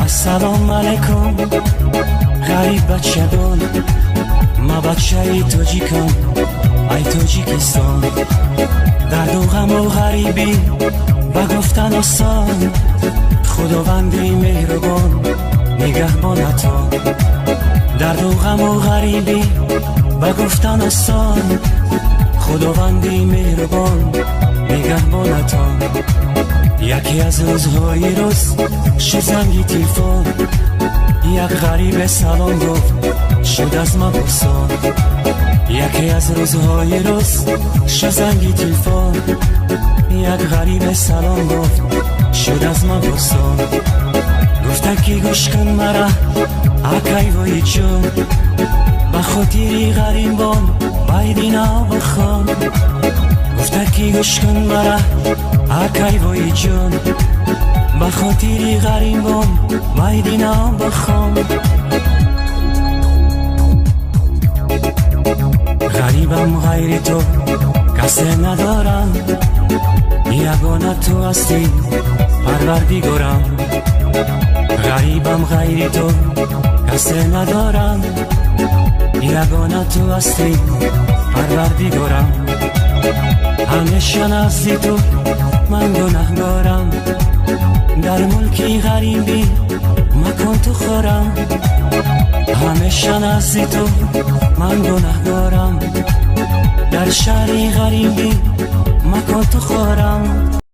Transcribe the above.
السلام علیکم غریب بچگان، ما بچه ای توجیکم ای توجیکستان. درد و غم و غریبی و گفتن آسان، خداوندی مهربان نگهبانتان. درد و غم و غریبی و گفتن آسان، خداوندی مهربان نگهبانتان. یکی از روزهای روز شد زنگی تلفن، یک غریب سلام گفت شد از من پرسان. یکی از روزهای روز شد زنگی تلفن، یک غریب سلام گفت شد از من پرسان. گفته که گوش کن مرا اکی وای جون، به خاطری غریبان بایدینا بخوان. گفته که گوش کن مرا اکی وای جون، به خاطری غریبان بایدینا بخوان. غریبم غیر تو کسی ندارم، یگانه تو هستی پروردگارم. غریبم غیر تو کسی ندارم، یگانه تو هستی پروردگارم. همیشه نزد تو من گناهکارم، در ملکی غریبی مکن تو خورم. همیشه نزد تو من گناهکارم، در شهری غریبی مکن تو خورم.